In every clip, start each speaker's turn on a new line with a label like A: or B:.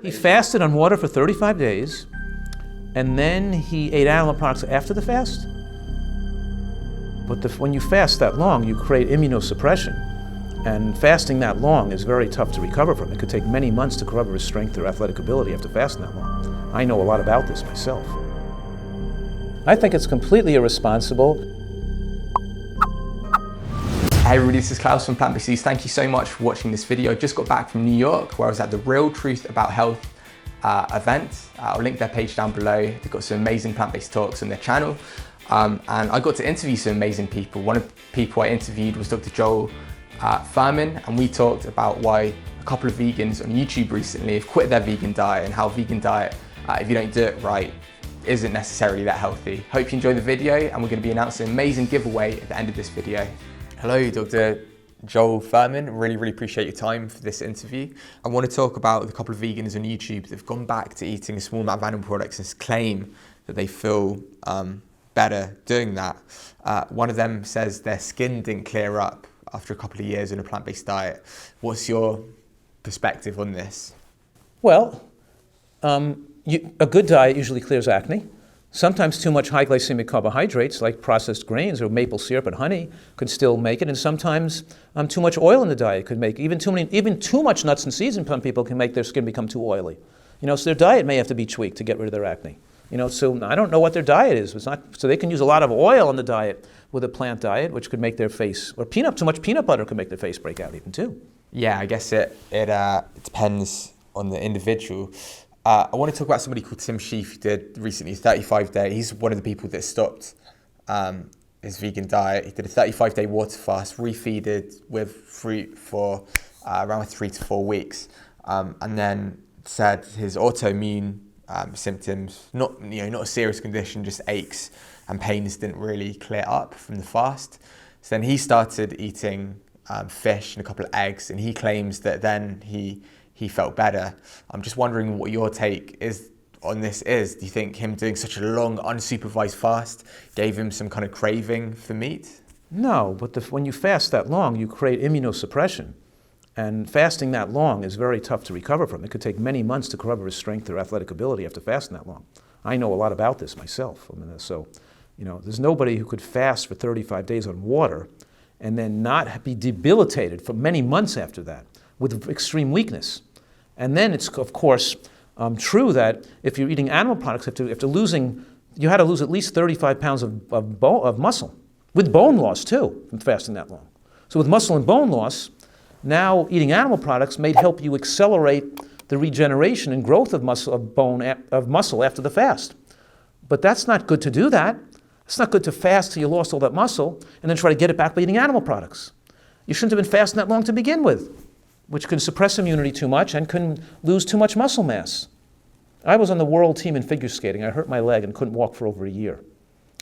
A: He fasted on water for 35 days, and then he ate animal products after the fast. But when you fast that long, you create immunosuppression. And fasting that long is very tough to recover from. It could take many months to recover his strength or athletic ability after fasting that long. I know a lot about this myself. I think it's completely irresponsible.
B: Hey everybody, this is Klaus from Plant-Based East. Thank you so much for watching this video. I just got back from New York where I was at the Real Truth About Health event. I'll link their page down below. They've got some amazing plant-based talks on their channel. And I got to interview some amazing people. One of the people I interviewed was Dr. Joel Fuhrman, and we talked about why a couple of vegans on YouTube recently have quit their vegan diet and how vegan diet, if you don't do it right, isn't necessarily that healthy. Hope you enjoy the video, and we're going to be announcing an amazing giveaway at the end of this video. Hello, Dr. Joel Fuhrman. Really appreciate your time for this interview. I want to talk about the couple of vegans on YouTube that have gone back to eating a small amount of animal products and claim that they feel better doing that. One of them says their skin didn't clear up after a couple of years on a plant-based diet. What's your perspective on this?
A: Well, a good diet usually clears acne. Sometimes too much high glycemic carbohydrates like processed grains or maple syrup and honey could still make it, and sometimes too much oil in the diet could make even too much nuts and seeds in some people can make their skin become too oily. So their diet may have to be tweaked to get rid of their acne. So I don't know what their diet is. So they can use a lot of oil in the diet with a plant diet, which could make their face, or too much peanut butter could make their face break out even too.
B: Yeah, I guess it depends on the individual. I want to talk about somebody called Tim Sheaf who did recently a 35-day. He's one of the people that stopped his vegan diet. He did a 35-day water fast, refeeded with fruit for around 3 to 4 weeks, and then said his autoimmune symptoms, not a serious condition, just aches and pains, didn't really clear up from the fast. So then he started eating fish and a couple of eggs, and he claims that then he felt better. I'm just wondering what your take is on this is. Do you think him doing such a long, unsupervised fast gave him some kind of craving for meat?
A: No, but when you fast that long, you create immunosuppression. And fasting that long is very tough to recover from. It could take many months to recover his strength or athletic ability after fasting that long. I know a lot about this myself. There's nobody who could fast for 35 days on water and then not be debilitated for many months after that with extreme weakness. And then it's, of course, true that if you're eating animal products, you had to lose at least 35 pounds of muscle, with bone loss too, from fasting that long. So with muscle and bone loss, now eating animal products may help you accelerate the regeneration and growth of muscle after the fast. But that's not good to do that. It's not good to fast till you lost all that muscle and then try to get it back by eating animal products. You shouldn't have been fasting that long to begin with, which can suppress immunity too much and can lose too much muscle mass. I was on the world team in figure skating. I hurt my leg and couldn't walk for over a year.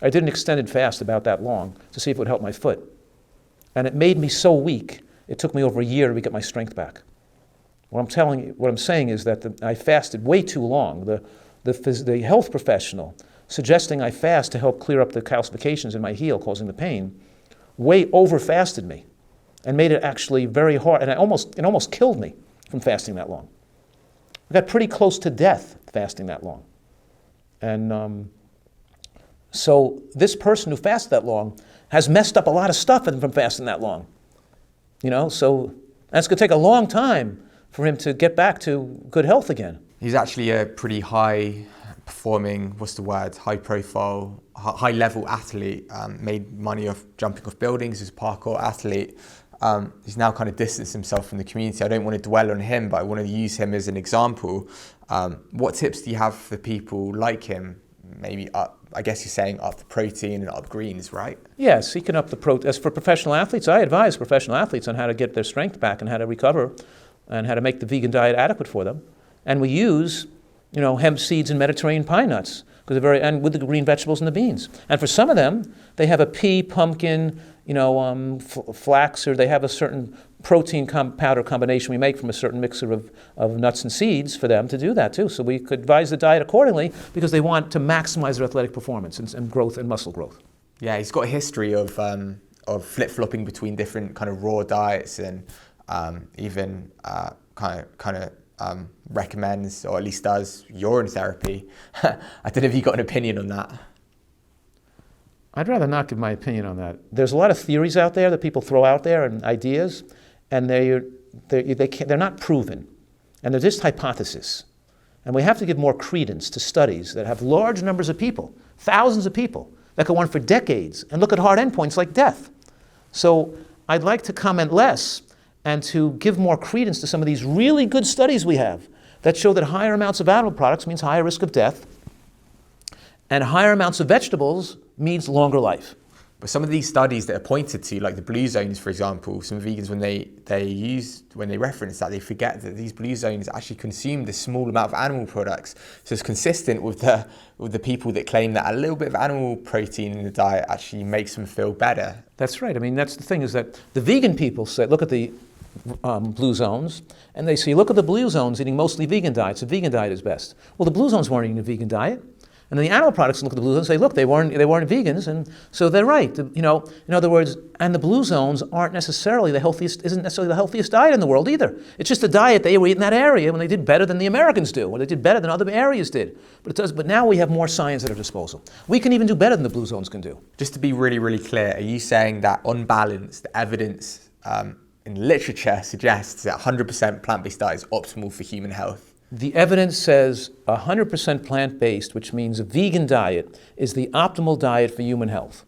A: I did an extended fast about that long to see if it would help my foot. And it made me so weak, it took me over a year to get my strength back. What I'm saying is that I fasted way too long. The health professional suggesting I fast to help clear up the calcifications in my heel causing the pain way over fasted me and made it actually very hard, and it almost killed me from fasting that long. I got pretty close to death fasting that long. And so this person who fasted that long has messed up a lot of stuff from fasting that long. So that's going to take a long time for him to get back to good health again.
B: He's actually a pretty high performing, high profile, high level athlete, made money off jumping off buildings as a parkour athlete. He's now kind of distanced himself from the community. I don't want to dwell on him, but I want to use him as an example. What tips do you have for people like him? Maybe I guess you're saying up the protein and up greens, right?
A: Yes, he can up the protein. As for professional athletes, I advise professional athletes on how to get their strength back and how to recover and how to make the vegan diet adequate for them. And we use, hemp seeds and Mediterranean pine nuts and with the green vegetables and the beans. And for some of them, they have a pea, pumpkin, flax, or they have a certain protein powder combination we make from a certain mixture of nuts and seeds for them to do that too. So we could advise the diet accordingly because they want to maximize their athletic performance and growth and muscle growth.
B: Yeah, he's got a history of flip-flopping between different kind of raw diets and even kind of recommends, or at least does, urine therapy. I don't know if you've got an opinion on that.
A: I'd rather not give my opinion on that. There's a lot of theories out there that people throw out there and ideas, and they're not proven, and they're just hypotheses. And we have to give more credence to studies that have large numbers of people, thousands of people, that go on for decades and look at hard endpoints like death. So I'd like to comment less and to give more credence to some of these really good studies we have that show that higher amounts of animal products means higher risk of death, and higher amounts of vegetables means longer life.
B: But some of these studies that are pointed to, like the blue zones, for example, some vegans, when they reference that, they forget that these blue zones actually consume this small amount of animal products. So it's consistent with the people that claim that a little bit of animal protein in the diet actually makes them feel better.
A: That's right. I mean, that's the thing, is that the vegan people say, look at the blue zones, and they say, look at the blue zones eating mostly vegan diets. The vegan diet is best. Well, the blue zones weren't eating a vegan diet. And then the animal products look at the blue zones and say, look, they weren't vegans, and so they're right. In other words, and the blue zones isn't necessarily the healthiest diet in the world either. It's just a diet they were eating in that area when they did better than the Americans do, when they did better than other areas did. But now we have more science at our disposal. We can even do better than the blue zones can do.
B: Just to be really, really clear, are you saying that on balance, the evidence in literature suggests that 100% plant-based diet is optimal for human health?
A: The evidence says 100% plant-based, which means a vegan diet, is the optimal diet for human health.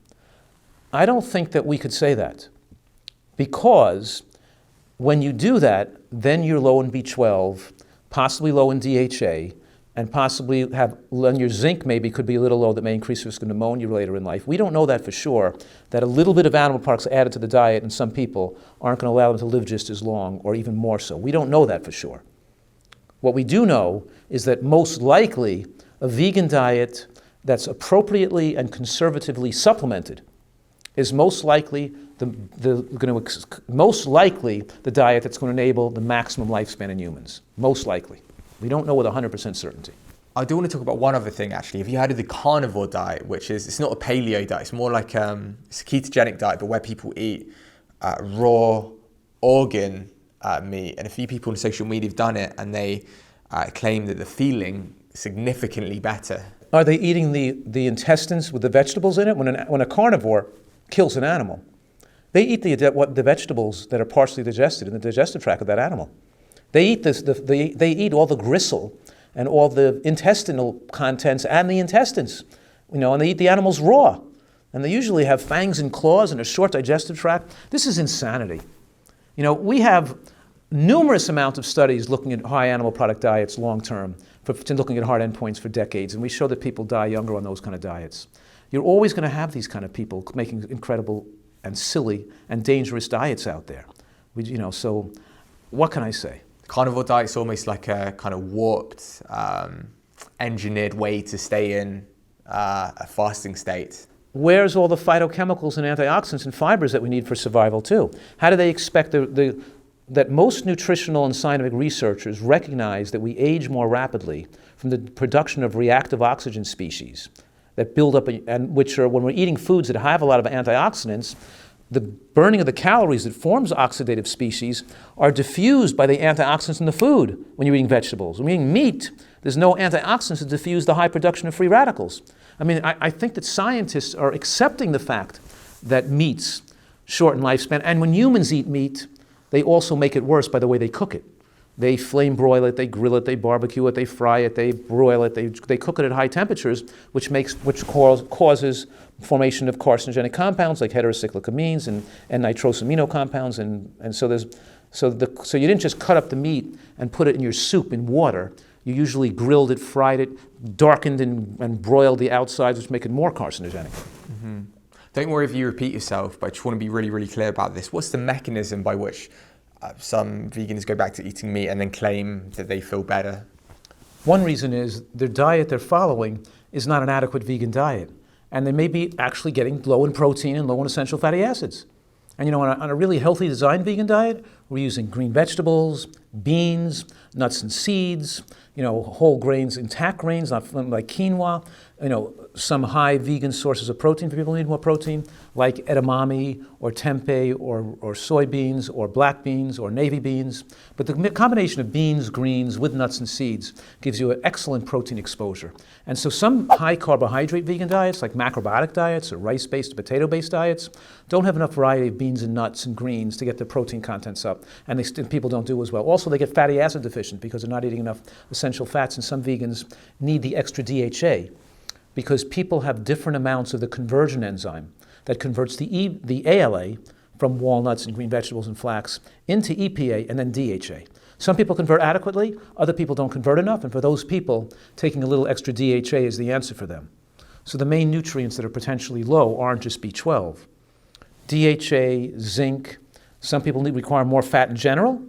A: I don't think that we could say that, because when you do that, then you're low in B12, possibly low in DHA, and possibly and your zinc maybe could be a little low, that may increase risk of pneumonia later in life. We don't know that for sure, that a little bit of animal products added to the diet in some people aren't going to allow them to live just as long, or even more so. We don't know that for sure. What we do know is that most likely a vegan diet that's appropriately and conservatively supplemented is most likely the diet that's going to enable the maximum lifespan in humans. Most likely. We don't know with 100% certainty.
B: I do want to talk about one other thing, actually. Have you heard of the carnivore diet, which is, it's not a paleo diet, it's more like it's a ketogenic diet, but where people eat raw organ meat, and a few people on social media have done it, and they claim that they're feeling significantly better.
A: Are they eating the intestines with the vegetables in it? When a carnivore kills an animal, they eat the vegetables that are partially digested in the digestive tract of that animal. They eat they eat all the gristle and all the intestinal contents and the intestines, and they eat the animals raw. And they usually have fangs and claws and a short digestive tract. This is insanity. We have numerous amounts of studies looking at high animal product diets long term, looking at hard endpoints for decades, and we show that people die younger on those kind of diets. You're always going to have these kind of people making incredible and silly and dangerous diets out there. So what can I say?
B: The carnivore diet is almost like a kind of warped, engineered way to stay in a fasting state.
A: Where's all the phytochemicals and antioxidants and fibers that we need for survival too? How do they expect that most nutritional and scientific researchers recognize that we age more rapidly from the production of reactive oxygen species that build up, and which are, when we're eating foods that have a lot of antioxidants, the burning of the calories that forms oxidative species are diffused by the antioxidants in the food when you're eating vegetables. When you're eating meat, there's no antioxidants to diffuse the high production of free radicals. I mean, I think that scientists are accepting the fact that meats shorten lifespan, and when humans eat meat, they also make it worse by the way they cook it. They flame broil it, they grill it, they barbecue it, they fry it, they broil it, they cook it at high temperatures, which causes formation of carcinogenic compounds like heterocyclic and nitrosamino compounds, so you didn't just cut up the meat and put it in your soup in water. You usually grilled it, fried it, darkened and broiled the outsides, which make it more carcinogenic.
B: Mm-hmm. Don't worry if you repeat yourself, but I just want to be really, really clear about this. What's the mechanism by which some vegans go back to eating meat and then claim that they feel better?
A: One reason is their diet they're following is not an adequate vegan diet. And they may be actually getting low in protein and low in essential fatty acids. And on a really healthy designed vegan diet, We're using green vegetables, beans, nuts and seeds, whole grains, intact grains, not like quinoa, some high vegan sources of protein for people who need more protein, like edamame or tempeh or soybeans or black beans or navy beans. But the combination of beans, greens with nuts and seeds gives you an excellent protein exposure. And so some high carbohydrate vegan diets, like macrobiotic diets or rice-based or potato-based diets, don't have enough variety of beans and nuts and greens to get the protein contents up. And people don't do as well. Also, they get fatty acid deficient because they're not eating enough essential fats, and some vegans need the extra DHA because people have different amounts of the conversion enzyme that converts the ALA from walnuts and green vegetables and flax into EPA and then DHA. Some people convert adequately, other people don't convert enough, and for those people, taking a little extra DHA is the answer for them. So the main nutrients that are potentially low aren't just B12. DHA, zinc, some people require more fat in general,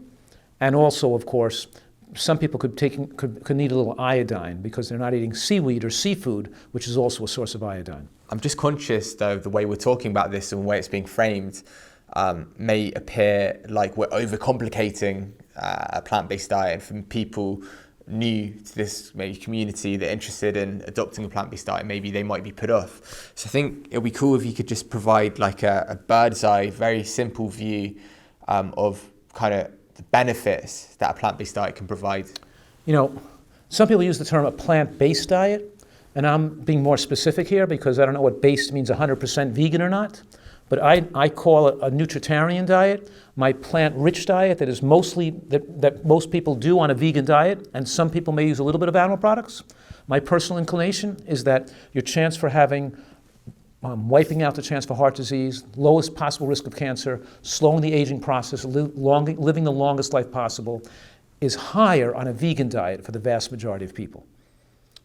A: and also, of course, some people could need a little iodine because they're not eating seaweed or seafood, which is also a source of iodine.
B: I'm just conscious, though, the way we're talking about this and the way it's being framed may appear like we're overcomplicating a plant-based diet. For people new to this maybe community that are interested in adopting a plant-based diet, maybe they might be put off. So I think it would be cool if you could just provide like a bird's eye, very simple view of kind of the benefits that a plant-based diet can provide.
A: Some people use the term a plant-based diet, and I'm being more specific here because I don't know what based means 100% vegan or not, but I call it a nutritarian diet. My plant-rich diet that is mostly, that most people do on a vegan diet, and some people may use a little bit of animal products. My personal inclination is that your chance for having wiping out the chance for heart disease, lowest possible risk of cancer, slowing the aging process, living the longest life possible, is higher on a vegan diet for the vast majority of people.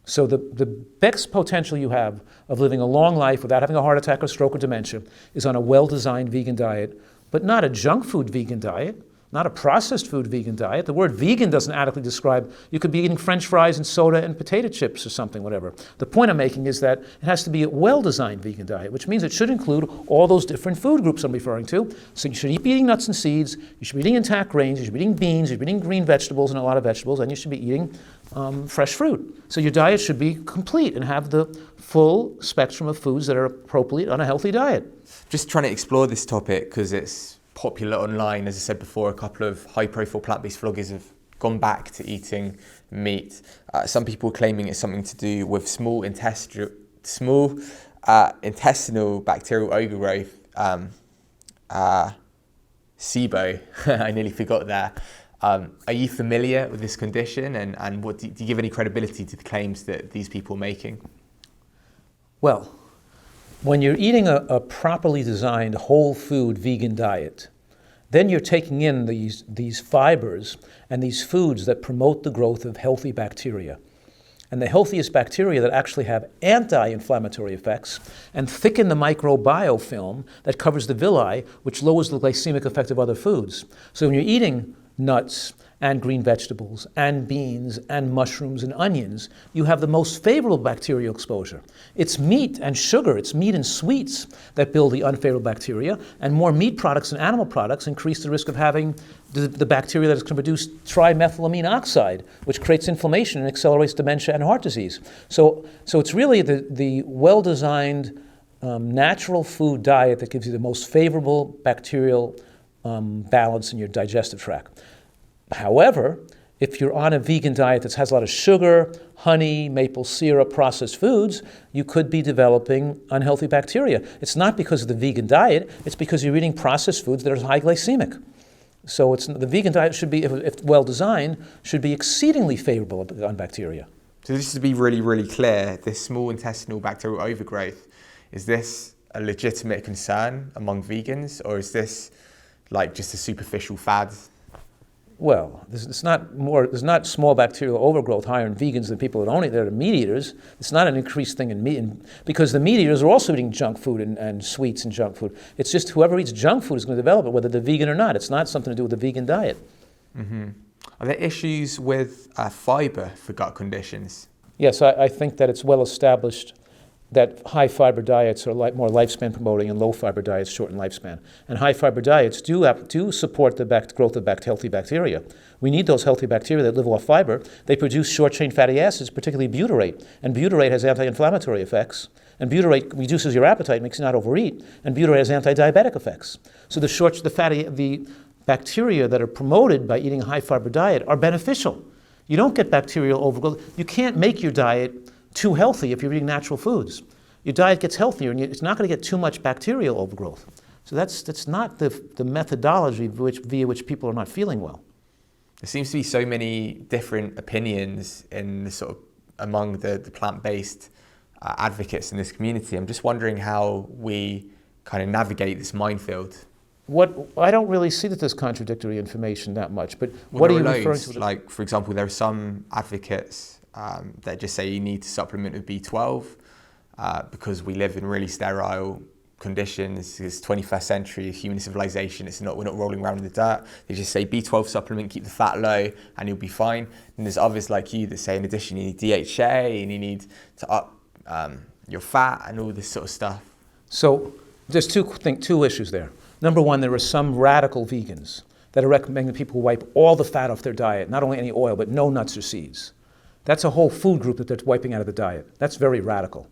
A: So the best potential you have of living a long life without having a heart attack or stroke or dementia is on a well-designed vegan diet, but not a junk food vegan diet, not a processed food vegan diet. The word vegan doesn't adequately describe, you could be eating French fries and soda and potato chips or something, whatever. The point I'm making is that it has to be a well-designed vegan diet, which means it should include all those different food groups I'm referring to. So you should be eating nuts and seeds, you should be eating intact grains, you should be eating beans, you should be eating green vegetables and a lot of vegetables, and you should be eating fresh fruit. So your diet should be complete and have the full spectrum of foods that are appropriate on a healthy diet.
B: Just trying to explore this topic because it's popular online. As I said before, a couple of high-profile plant-based vloggers have gone back to eating meat. Some people are claiming it's something to do with small intestinal bacterial overgrowth, SIBO. I nearly forgot that. Are you familiar with this condition, and what do you give any credibility to the claims that these people are making?
A: Well, when you're eating a properly designed whole food vegan diet, then you're taking in these fibers and these foods that promote the growth of healthy bacteria. And the healthiest bacteria that actually have anti-inflammatory effects and thicken the microbiofilm that covers the villi, which lowers the glycemic effect of other foods. So when you're eating nuts and green vegetables and beans and mushrooms and onions, you have the most favorable bacterial exposure. It's meat and sugar, it's meat and sweets that build the unfavorable bacteria, and more meat products and animal products increase the risk of having the bacteria that is going to produce trimethylamine oxide, which creates inflammation and accelerates dementia and heart disease. So it's really the well-designed natural food diet that gives you the most favorable bacterial balance in your digestive tract. However, if you're on a vegan diet that has a lot of sugar, honey, maple syrup, processed foods, you could be developing unhealthy bacteria. It's not because of the vegan diet, it's because you're eating processed foods that are high glycemic. So the vegan diet should be, if well designed, should be exceedingly favorable on bacteria.
B: So just to be really, really clear, this small intestinal bacterial overgrowth, is this a legitimate concern among vegans, or is this like just a superficial fad?
A: Well, there's not small bacterial overgrowth higher in vegans than people that are meat eaters. It's not an increased thing in meat, because the meat eaters are also eating junk food and sweets and junk food. It's just whoever eats junk food is going to develop it, whether they're vegan or not. It's not something to do with the vegan diet.
B: Mm-hmm. Are there issues with fiber for gut conditions?
A: Yes, I think that it's well established that high fiber diets are more lifespan promoting and low fiber diets shorten lifespan. And high fiber diets do support the growth of healthy bacteria. We need those healthy bacteria that live off fiber. They produce short chain fatty acids, particularly butyrate. And butyrate has anti-inflammatory effects. And butyrate reduces your appetite, makes you not overeat. And butyrate has anti-diabetic effects. So the bacteria that are promoted by eating a high fiber diet are beneficial. You don't get bacterial overgrowth. You can't make your diet too healthy if you're eating natural foods. Your diet gets healthier and it's not going to get too much bacterial overgrowth. So that's not the methodology via which people are not feeling well.
B: There seems to be so many different opinions in the sort of among the plant-based advocates in this community. I'm just wondering how we kind of navigate this minefield.
A: I don't really see that there's contradictory information that much, but what are you referring to?
B: Like, for example, there are some advocates that just say you need to supplement with B12 because we live in really sterile conditions. It's 21st century human civilization. We're not rolling around in the dirt. They just say B12 supplement, keep the fat low, and you'll be fine. And there's others like you that say, in addition, you need DHA and you need to up your fat and all this sort of stuff.
A: So there's two issues there. Number one, there are some radical vegans that are recommending people wipe all the fat off their diet, not only any oil, but no nuts or seeds. That's a whole food group that they're wiping out of the diet. That's very radical.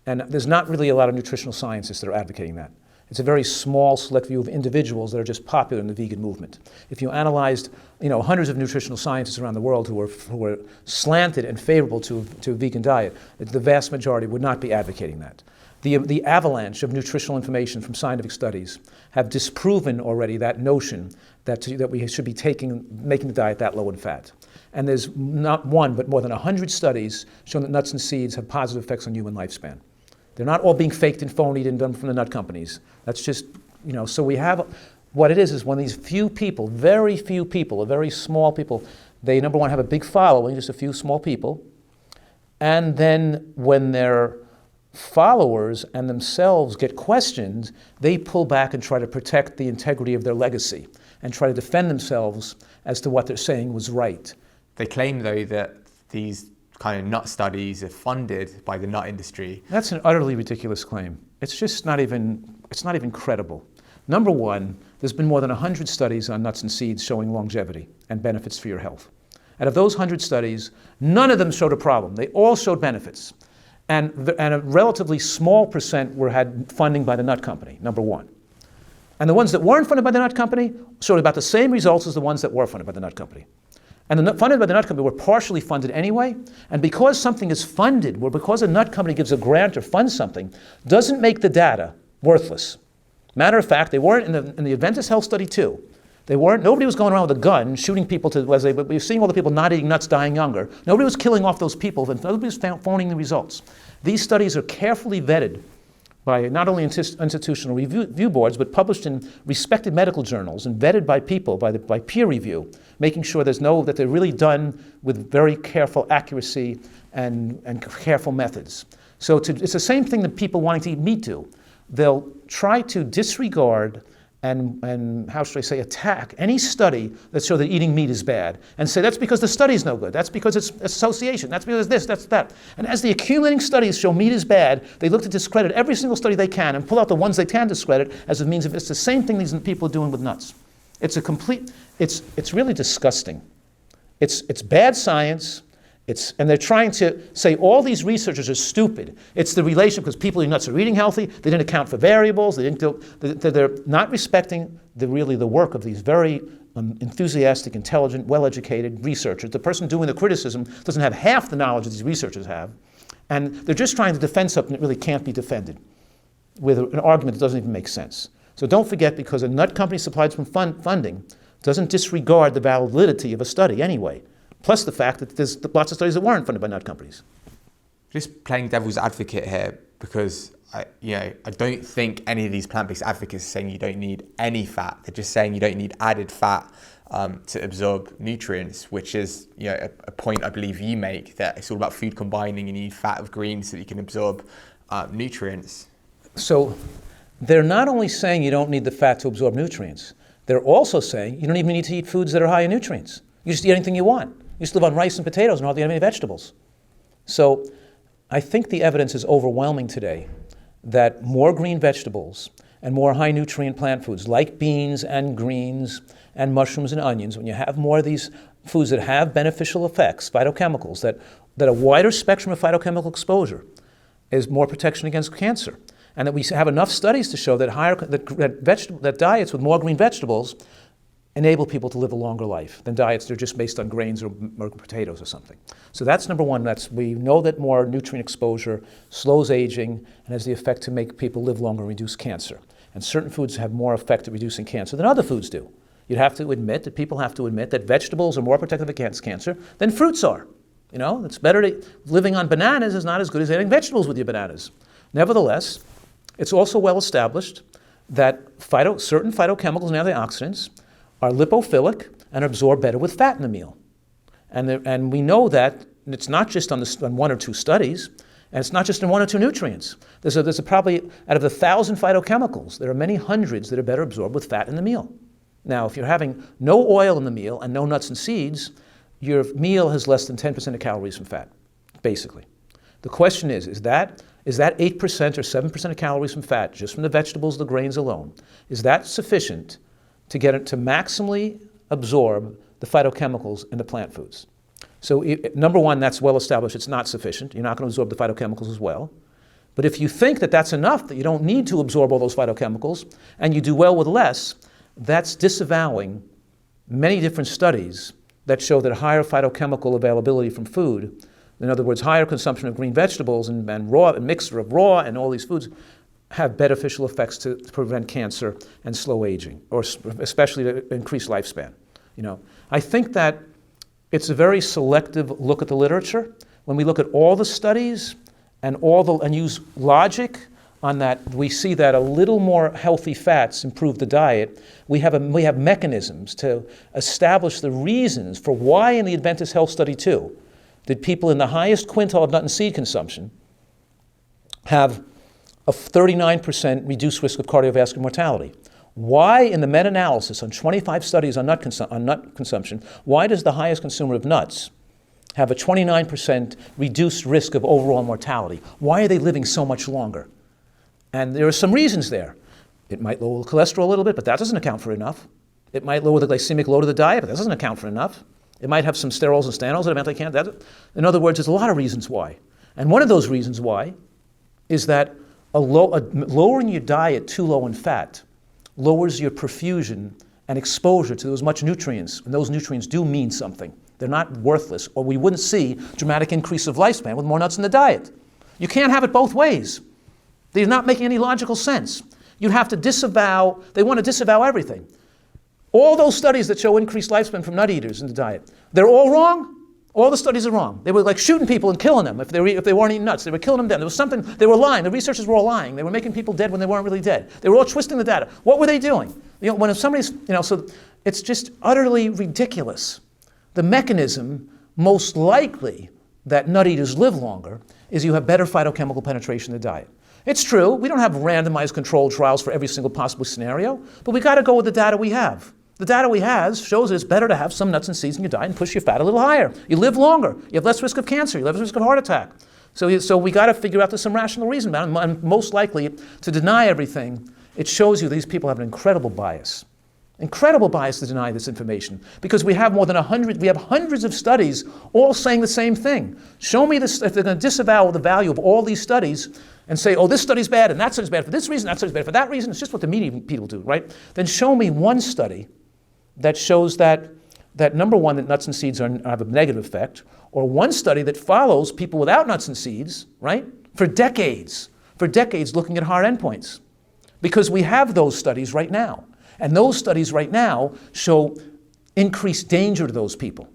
A: And there's not really a lot of nutritional scientists that are advocating that. It's a very small, select view of individuals that are just popular in the vegan movement. If you analyzed, hundreds of nutritional scientists around the world who were slanted and favorable to a vegan diet, the vast majority would not be advocating that. The avalanche of nutritional information from scientific studies have disproven already that notion that we should be making the diet that low in fat. And there's not one, but more than 100 studies showing that nuts and seeds have positive effects on human lifespan. They're not all being faked and phonied and done from the nut companies. That's just, so we have, what it is one of these few people, very few people, a very small people, they, number one, have a big following, just a few small people, and then when their followers and themselves get questioned, they pull back and try to protect the integrity of their legacy and try to defend themselves as to what they're saying was right.
B: They claim, though, that these kind of nut studies are funded by the nut industry.
A: That's an utterly ridiculous claim. It's just not even credible. Number one, there's been more than 100 studies on nuts and seeds showing longevity and benefits for your health. Out of those 100 studies, none of them showed a problem. They all showed benefits. And a relatively small percent had funding by the nut company, number one. And the ones that weren't funded by the nut company showed about the same results as the ones that were funded by the nut company. And the funded by the nut company were partially funded anyway. And because something is funded, or because a nut company gives a grant or funds something, doesn't make the data worthless. Matter of fact, they weren't in the Adventist Health Study too. Nobody was going around with a gun shooting people but we were seeing all the people not eating nuts dying younger. Nobody was killing off those people, and nobody was phoning the results. These studies are carefully vetted by not only institutional review boards, but published in respected medical journals and vetted by people, by peer review, making sure that they're really done with very careful accuracy and careful methods. So it's the same thing that people wanting to eat meat do. They'll try to disregard and how should I say, attack any study that shows that eating meat is bad and say that's because the study's no good, that's because it's association, that's because this, that's that. And as the accumulating studies show meat is bad, they look to discredit every single study they can and pull out the ones they can discredit as a means of, it's the same thing these people are doing with nuts. It's really disgusting. It's bad science. And they're trying to say all these researchers are stupid. It's the relation because people who eat nuts are eating healthy. They didn't account for variables. They're not respecting the work of these very enthusiastic, intelligent, well-educated researchers. The person doing the criticism doesn't have half the knowledge that these researchers have. And they're just trying to defend something that really can't be defended with an argument that doesn't even make sense. So don't forget, because a nut company supplied some funding doesn't disregard the validity of a study anyway. Plus the fact that there's lots of studies that weren't funded by nut companies.
B: Just playing devil's advocate here, because I don't think any of these plant-based advocates are saying you don't need any fat. They're just saying you don't need added fat to absorb nutrients, which is a point I believe you make, that it's all about food combining. You need fat of greens so that you can absorb nutrients.
A: So they're not only saying you don't need the fat to absorb nutrients, they're also saying you don't even need to eat foods that are high in nutrients. You just eat anything you want. You just live on rice and potatoes and hardly have any vegetables. So I think the evidence is overwhelming today that more green vegetables and more high nutrient plant foods like beans and greens and mushrooms and onions, when you have more of these foods that have beneficial effects, phytochemicals, that a wider spectrum of phytochemical exposure is more protection against cancer. And that we have enough studies to show that that diets with more green vegetables enable people to live a longer life than diets that are just based on grains or potatoes or something. So that's number one. We know that more nutrient exposure slows aging and has the effect to make people live longer and reduce cancer. And certain foods have more effect at reducing cancer than other foods do. You'd have to admit that people have to admit that vegetables are more protective against cancer than fruits are. You know, it's better living on bananas is not as good as eating vegetables with your bananas. Nevertheless, it's also well established that certain phytochemicals and antioxidants are lipophilic and absorb better with fat in the meal. And we know that it's not just on one or two studies, and it's not just in one or two nutrients. There's probably, out of the 1,000 phytochemicals, there are many hundreds that are better absorbed with fat in the meal. Now, if you're having no oil in the meal and no nuts and seeds, your meal has less than 10% of calories from fat, basically. The question is that 8% or 7% of calories from fat, just from the vegetables, the grains alone, is that sufficient to get it to maximally absorb the phytochemicals in the plant foods? So number one, that's well established, it's not sufficient. You're not going to absorb the phytochemicals as well. But if you think that that's enough, that you don't need to absorb all those phytochemicals, and you do well with less, that's disavowing many different studies that show that higher phytochemical availability from food, in other words, higher consumption of green vegetables and raw, a mixture of raw and all these foods, have beneficial effects to prevent cancer and slow aging, or especially to increase lifespan. You know, I think that it's a very selective look at the literature. When we look at all the studies and use logic on that, we see that a little more healthy fats improve the diet. We have mechanisms to establish the reasons for why in the Adventist Health Study 2 did people in the highest quintile of nut and seed consumption have a 39% reduced risk of cardiovascular mortality. Why in the meta-analysis on 25 studies on nut consumption, why does the highest consumer of nuts have a 29% reduced risk of overall mortality? Why are they living so much longer? And there are some reasons there. It might lower the cholesterol a little bit, but that doesn't account for enough. It might lower the glycemic load of the diet, but that doesn't account for enough. It might have some sterols and stanols that eventually can't. In other words, there's a lot of reasons why. And one of those reasons why is that lowering your diet too low in fat lowers your perfusion and exposure to those much nutrients. And those nutrients do mean something. They're not worthless, or we wouldn't see dramatic increase of lifespan with more nuts in the diet. You can't have it both ways. They're not making any logical sense. You'd have to disavow, they want to disavow everything. All those studies that show increased lifespan from nut eaters in the diet, they're all wrong. All the studies are wrong. They were like shooting people and killing them if they weren't eating nuts. They were killing them dead. There was something, they were lying. The researchers were all lying. They were making people dead when they weren't really dead. They were all twisting the data. What were they doing? You know, when somebody's, so it's just utterly ridiculous. The mechanism most likely that nut eaters live longer is you have better phytochemical penetration in the diet. It's true, we don't have randomized controlled trials for every single possible scenario, but we got to go with the data we have. The data we have shows that it's better to have some nuts and seeds in your diet and push your fat a little higher. You live longer. You have less risk of cancer. You have less risk of heart attack. So we got to figure out there's some rational reason about it. And most likely, to deny everything, it shows you these people have an incredible bias. Incredible bias to deny this information. Because we have more than hundreds of studies all saying the same thing. Show me this, if they're going to disavow the value of all these studies and say, oh, this study's bad and that study's bad for this reason, that study's bad for that reason. It's just what the media people do, right? Then show me one study that shows that number one, that nuts and seeds have a negative effect, or one study that follows people without nuts and seeds, right, for decades looking at hard endpoints. Because we have those studies right now. And those studies right now show increased danger to those people.